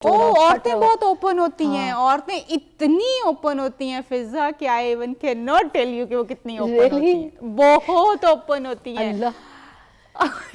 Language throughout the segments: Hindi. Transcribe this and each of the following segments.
औरतें बहुत ओपन होती हैं, औरतें इतनी ओपन होती हैं फिजा कि I even can not tell you कि वो कितनी ओपन होती हैं, बहुत ओपन होती हैं।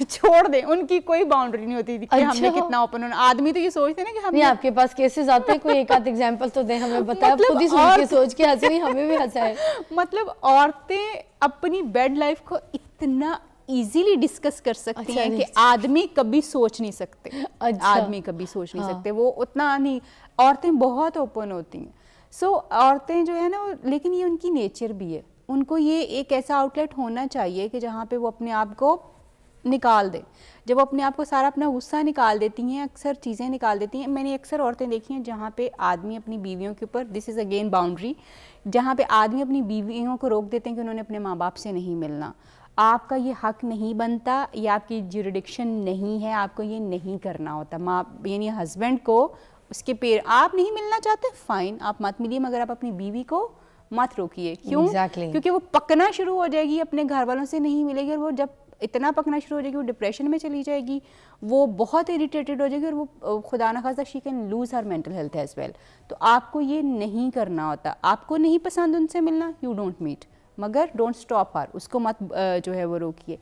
छोड़ दें, उनकी कोई बाउंड्री नहीं होती थी कि हमने कितना ओपन होना। आदमी तो ये सोचते हैं ना कि हम, आपके पास केसेस आते हैं, कोई एक आध एग्जांपल तो दें हमें, बताएं। मतलब खुद ही सुन के सोच के हंस रही, हमें भी हंसा है। मतलब औरतें अपनी बेड लाइफ को इतना इजीली डिस्कस कर सकती हैं कि आदमी कभी सोच नहीं सकते। आदमी कभी सोच नहीं सकते, वो उतना नहीं। औरतें बहुत ओपन होती हैं। सो औरतें जो है ना, लेकिन ये उनकी नेचर भी है, उनको ये एक ऐसा आउटलेट होना चाहिए कि जहाँ पे वो अपने आप को निकाल दे। जब वो अपने आप को सारा अपना गुस्सा निकाल देती हैं, अक्सर चीज़ें निकाल देती हैं। मैंने अक्सर औरतें देखी हैं जहाँ पे आदमी अपनी बीवियों के ऊपर, दिस इज़ अगेन बाउंड्री, जहाँ पे आदमी अपनी बीवियों को रोक देते हैं कि उन्होंने अपने माँ बाप से नहीं मिलना, आपका ये हक नहीं बनता, ये आपकी ज्यूरिडिक्शन नहीं है, आपको ये नहीं करना होता। माँ यानी हस्बैंड को उसके पेड़, आप नहीं मिलना चाहते फाइन, आप मत मिलिए, मगर आप अपनी बीवी को मत रोकिए। क्यों? क्योंकि वो पकना शुरू हो जाएगी, अपने घर वालों से नहीं मिलेगी, और वो जब इतना पकना शुरू हो जाएगी वो डिप्रेशन में चली जाएगी, वो बहुत इरिटेटेड हो जाएगी, और वो खुदा न खास्ता she can lose her mental health as well. तो आपको ये नहीं करना होता। आपको नहीं पसंद उनसे मिलना, यू डोंट मीट, मगर डोंट स्टॉप हर, उसको मत जो है वो रोकिए,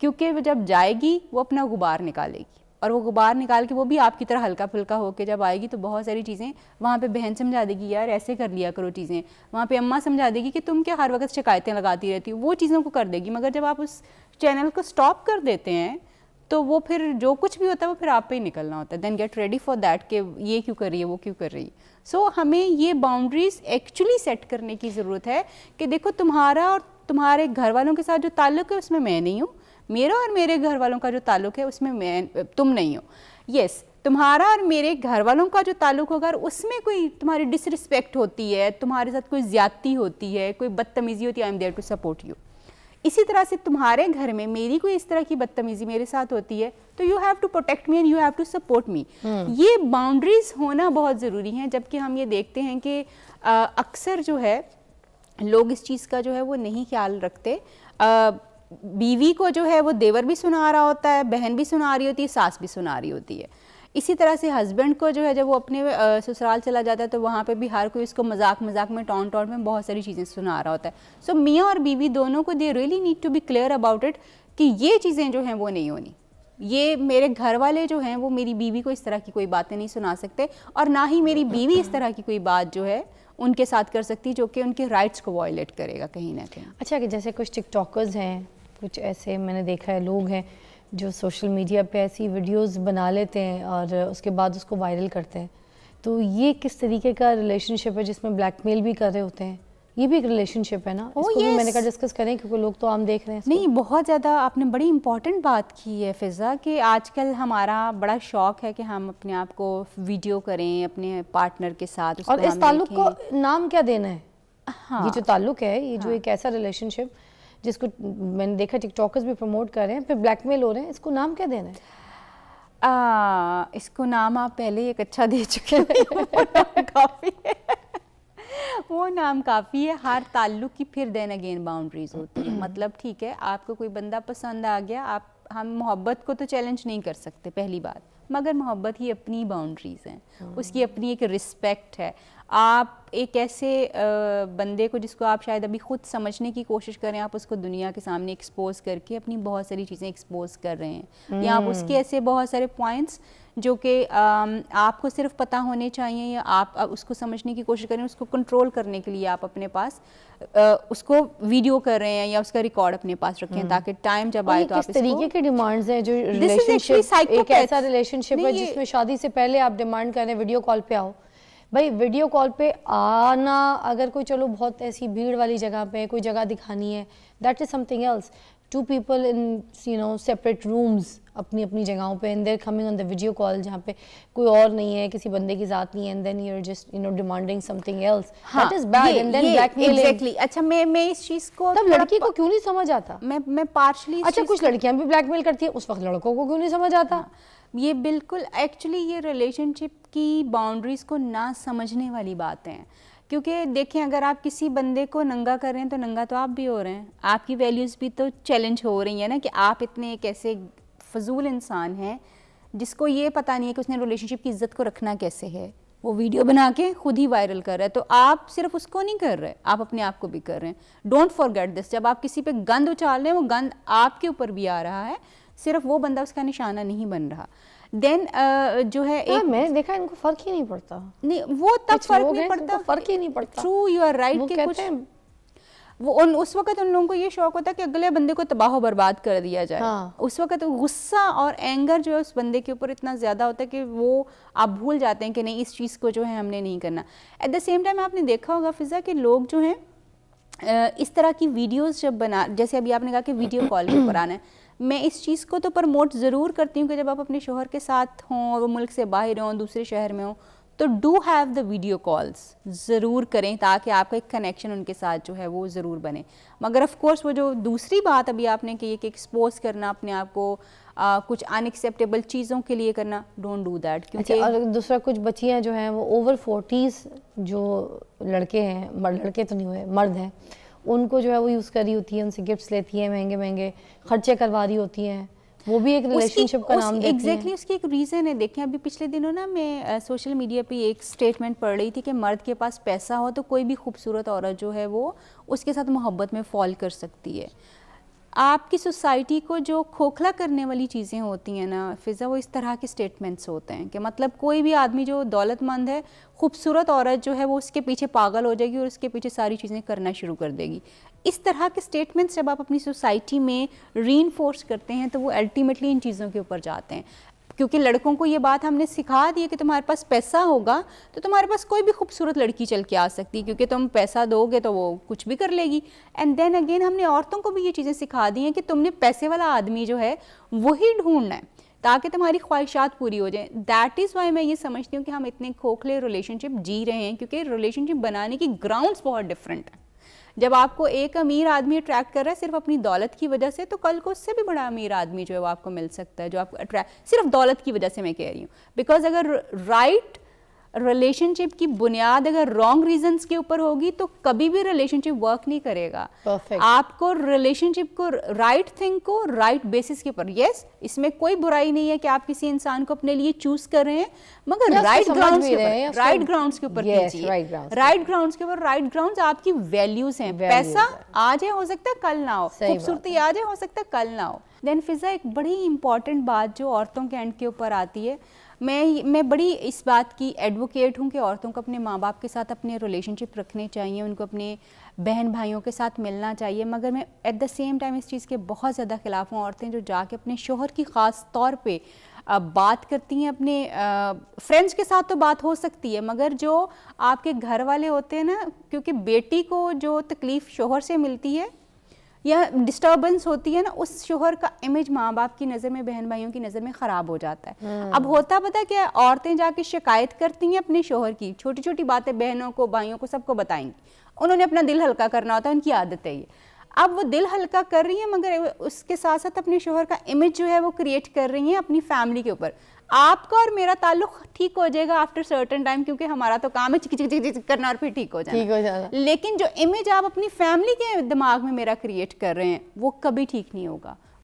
क्योंकि वो जब जाएगी वो अपना गुबार निकालेगी, और वो गुबार निकाल के वो भी आपकी तरह हल्का फुल्का होके जब आएगी तो बहुत सारी चीज़ें वहाँ पे बहन समझा देगी, यार ऐसे कर लिया करो चीज़ें, वहाँ पे अम्मा समझा देगी कि तुम क्या हर वक्त शिकायतें लगाती रहती हो, वो चीज़ों को कर देगी। मगर जब आप उस चैनल को स्टॉप कर देते हैं तो वो फिर जो कुछ भी होता है वो फिर आप पे ही निकलना होता है। Then get ready for that कि ये क्यों कर रही है, वो क्यों कर रही है। सो हमें ये बाउंड्रीज एक्चुअली सेट करने की ज़रूरत है कि देखो, तुम्हारा और तुम्हारे घर वालों के साथ जो ताल्लुक है उसमें मैं नहीं हूँ, मेरा और मेरे घर वालों का जो ताल्लुक है उसमें तुम नहीं हो। यस, तुम्हारा और मेरे घर वालों का जो ताल्लुक होगा, उसमें कोई तुम्हारी डिसरिस्पेक्ट होती है, तुम्हारे साथ कोई ज्यादती होती है, कोई बदतमीजी होती है, I am there to support you. इसी तरह से तुम्हारे घर में मेरी कोई इस तरह की बदतमीजी मेरे साथ होती है तो you have to protect me and you have to support me. ये बाउंड्रीज होना बहुत ज़रूरी हैं। जबकि हम ये देखते हैं कि अक्सर जो है लोग इस चीज़ का जो है वो नहीं ख्याल रखते। बीवी को जो है वो देवर भी सुना रहा होता है, बहन भी सुना रही होती है, सास भी सुना रही होती है। इसी तरह से हस्बैंड को जो है जब वो अपने ससुराल चला जाता है तो वहाँ पे भी हर कोई उसको मजाक मजाक में टॉन्ट में बहुत सारी चीज़ें सुना रहा होता है। सो मियाँ और बीवी दोनों को they really need to be clear about it कि ये चीज़ें जो हैं वो नहीं होनी। ये मेरे घर वाले जो हैं वो मेरी बीवी को इस तरह की कोई बातें नहीं सुना सकते, और ना ही मेरी बीवी इस तरह की कोई बात जो है उनके साथ कर सकती जो कि उनके राइट्स को वायलेट करेगा कहीं ना कहीं। अच्छा, कि जैसे कुछ टिकटॉकर्स हैं, कुछ ऐसे मैंने देखा है लोग हैं जो सोशल मीडिया पे ऐसी वीडियोस बना लेते हैं और उसके बाद उसको वायरल करते हैं, तो ये किस तरीके का रिलेशनशिप है जिसमें ब्लैकमेल भी कर रहे होते हैं? ये भी एक रिलेशनशिप है ना? इसको भी मैंने कहा डिस्कस करें क्योंकि लोग तो आम देख रहे हैं। नहीं, बहुत ज़्यादा आपने बड़ी इंपॉर्टेंट बात की है फिज़ा, कि आजकल हमारा बड़ा शौक है कि हम अपने आप को वीडियो करें अपने पार्टनर के साथ, और इस ताल्लुक को नाम क्या देना है? हाँ। ये जो ताल्लुक है, ये जो एक ऐसा रिलेशनशिप जिसको मैंने देखा टिकटॉकर्स भी प्रमोट कर रहे हैं, फिर ब्लैकमेल हो रहे हैं, इसको नाम क्या देना है? इसको नाम आप पहले एक अच्छा दे चुके हैं। काफ़ी है, वो नाम काफ़ी है। हर ताल्लुक की फिर देन अगेन बाउंड्रीज होती है। मतलब ठीक है, आपको कोई बंदा पसंद आ गया, हम मोहब्बत को तो चैलेंज नहीं कर सकते पहली बात, मगर मोहब्बत की अपनी बाउंड्रीज़ हैं, उसकी अपनी एक रिस्पेक्ट है। आप एक ऐसे बंदे को जिसको आप शायद अभी ख़ुद समझने की कोशिश करें, आप उसको दुनिया के सामने एक्सपोज करके अपनी बहुत सारी चीज़ें एक्सपोज कर रहे हैं, या आप उसके ऐसे बहुत सारे पॉइंट्स जो कि आपको सिर्फ पता होने चाहिए, या आप उसको समझने की कोशिश करें, उसको कंट्रोल करने के लिए आप अपने पास उसको वीडियो कर रहे हैं या उसका रिकॉर्ड अपने पास रखें, ताकि टाइम जब आए तो आप किस तरीके के डिमांड्स हैं जो रिलेशनशिप, एक ऐसा रिलेशनशिप है जिसमें शादी से पहले आप डिमांड कर रहे हैं वीडियो कॉल पे आओ। भाई वीडियो कॉल पे आना, अगर कोई चलो बहुत ऐसी भीड़ वाली जगह पे कोई जगह दिखानी है, that is something else. Two people in separate rooms अपनी अपनी जगहों पे, and they're coming on the video call जहाँ पे कोई और नहीं है, किसी बंदे की जात नहीं है, and then you are just demanding something else, that is bad. And then blackmailing. Exactly. अच्छा, मैं इस चीज को तब लड़की को क्यों नहीं समझ आता? मैं पार्शली, अच्छा कुछ लड़कियां भी ब्लैकमेल करती है, उस वक्त लड़कों को क्यों नहीं समझ आता? ये बिल्कुल एक्चुअली ये रिलेशनशिप की बाउंड्रीज को ना समझने वाली बात है। क्योंकि देखें, अगर आप किसी बंदे को नंगा कर रहे हैं तो नंगा तो आप भी हो रहे हैं, आपकी वैल्यूज़ भी तो चैलेंज हो रही है ना, कि आप इतने एक ऐसे फजूल इंसान हैं जिसको ये पता नहीं है कि उसने रिलेशनशिप की इज्जत को रखना कैसे है, वो वीडियो बना के खुद ही वायरल कर रहा है। तो आप सिर्फ उसको नहीं कर रहे, आप अपने आप को भी कर रहे हैं। डोंट फॉरगेट दिस, जब आप किसी पे गंद उछाल रहे हैं वो गंद आपके ऊपर भी आ रहा है, सिर्फ वो बंदा उसका निशाना नहीं बन रहा। देन जो है एक मैं देखा इनको फर्क ही नहीं पड़ता। नहीं, वो तब फर्क नहीं पड़ता, फर्क ही नहीं पड़ता। ट्रू, यू आर राइट कि कुछ वो उस वक्त उन लोगों को ये शौक होता है कि अगले बंदे को तबाह बर्बाद कर दिया जाए। हाँ। उस वक्त गुस्सा और एंगर जो है उस बंदे के ऊपर इतना ज़्यादा होता है कि वो आप भूल जाते हैं कि नहीं, इस चीज़ को जो है हमने नहीं करना। एट द सेम टाइम आपने देखा होगा फिज़ा कि लोग जो हैं इस तरह की वीडियोस जब बना, जैसे अभी आपने कहा कि वीडियो कॉल के ऊपर आना है, मैं इस चीज़ को तो प्रमोट ज़रूर करती हूँ कि जब आप अपने शोहर के साथ हों और वो मुल्क से बाहर हों, दूसरे शहर में हों, तो do have the video calls ज़रूर करें ताकि आपका एक कनेक्शन उनके साथ जो है वो ज़रूर बने। मगर ऑफ कोर्स वो जो दूसरी बात अभी आपने की कि एक्सपोज करना अपने आप को कुछ अनएक्सेप्टेबल चीज़ों के लिए करना, डोंट डू दैट। क्योंकि और दूसरा कुछ बच्चियाँ जो हैं वो ओवर 40s जो लड़के हैं, लड़के तो नहीं हुए, मर्द हैं, उनको जो है वो यूज़ कर रही होती है, उनसे गिफ्ट्स लेती हैं, महंगे महंगे खर्चे करवा रही होती हैं, वो भी एक रिलेशनशिप का नाम देती हैं। एग्जैक्टली उसकी एक रीज़न है। देखें अभी पिछले दिनों ना मैं सोशल मीडिया पे एक स्टेटमेंट पढ़ रही थी कि मर्द के पास पैसा हो तो कोई भी खूबसूरत औरत जो है वो उसके साथ मोहब्बत में फॉल कर सकती है। आपकी सोसाइटी को जो खोखला करने वाली चीज़ें होती हैं ना फिज़ा, वो इस तरह के स्टेटमेंट्स होते हैं कि मतलब कोई भी आदमी जो दौलतमंद है, खूबसूरत औरत जो है वो उसके पीछे पागल हो जाएगी और उसके पीछे सारी चीज़ें करना शुरू कर देगी। इस तरह के स्टेटमेंट्स जब आप अपनी सोसाइटी में रीइंफोर्स करते हैं तो वो अल्टीमेटली इन चीज़ों के ऊपर जाते हैं। क्योंकि लड़कों को ये बात हमने सिखा दी है कि तुम्हारे पास पैसा होगा तो तुम्हारे पास कोई भी खूबसूरत लड़की चल के आ सकती है, क्योंकि तुम पैसा दोगे तो वो कुछ भी कर लेगी। एंड देन अगेन हमने औरतों को भी ये चीज़ें सिखा दी हैं कि तुमने पैसे वाला आदमी जो है वही ढूंढना है ताकि तुम्हारी ख्वाहिशात पूरी हो जाए। दैट इज़ वाई मैं ये समझती हूँ कि हम इतने खोखले रिलेशनशिप जी रहे हैं, क्योंकि रिलेशनशिप बनाने की ग्राउंड्स बहुत डिफरेंट है। जब आपको एक अमीर आदमी अट्रैक्ट कर रहा है सिर्फ अपनी दौलत की वजह से, तो कल को उससे भी बड़ा अमीर आदमी जो है वो आपको मिल सकता है जो आपको अट्रैक्ट सिर्फ दौलत की वजह से। मैं कह रही हूँ बिकॉज अगर राइट रिलेशनशिप की बुनियाद अगर रॉन्ग रीजंस के ऊपर होगी तो कभी भी रिलेशनशिप वर्क नहीं करेगा। Perfect. आपको रिलेशनशिप को राइट थिंग को राइट बेसिस के ऊपर, यस इसमें कोई बुराई नहीं है कि आप किसी इंसान को अपने लिए चूज कर रहे हैं, मगर राइट ग्राउंड्स के ऊपर, राइट ग्राउंड्स के ऊपर कीजिए। राइट ग्राउंड्स के ऊपर, राइट ग्राउंड्स आपकी वैल्यूज हैं। पैसा आज है, हो सकता है कल ना हो, खूबसूरती आज है, हो सकता है कल ना हो। देन फिजा एक बड़ी इंपॉर्टेंट बात जो औरतों के एंड के ऊपर आती है, मैं बड़ी इस बात की एडवोकेट हूँ कि औरतों को अपने माँ बाप के साथ अपने रिलेशनशिप रखने चाहिए, उनको अपने बहन भाइयों के साथ मिलना चाहिए, मगर मैं एट द सेम टाइम इस चीज़ के बहुत ज़्यादा खिलाफ हूँ। औरतें जो जाके अपने शोहर की ख़ास तौर पे बात करती हैं, अपने फ्रेंड्स के साथ तो बात हो सकती है, मगर जो आपके घर वाले होते हैं ना, क्योंकि बेटी को जो तकलीफ़ शोहर से मिलती है या डिस्टर्बेंस होती है ना, उस शोहर का इमेज माँ बाप की नज़र में, बहन भाइयों की नज़र में ख़राब हो जाता है। अब होता पता क्या, औरतें जाके शिकायत करती हैं अपने शोहर की, छोटी छोटी बातें बहनों को, भाइयों को, सबको बताएंगी। उन्होंने अपना दिल हल्का करना होता है, उनकी आदत है ये। अब वो दिल हल्का कर रही है मगर उसके साथ साथ अपने शोहर का इमेज जो है वो क्रिएट कर रही हैं अपनी फैमिली के ऊपर। आपका और मेरा ताल्लुक ठीक हो जाएगा आफ्टर सर्टेन टाइम, क्योंकि हमारा तो काम है चिक चिक चिक चिक करना और फिर ठीक हो जाना। लेकिन जो इमेज आप अपनी फैमिली के दिमाग में मेरा क्रिएट कर रहे हैं वो कभी ठीक नहीं होगा।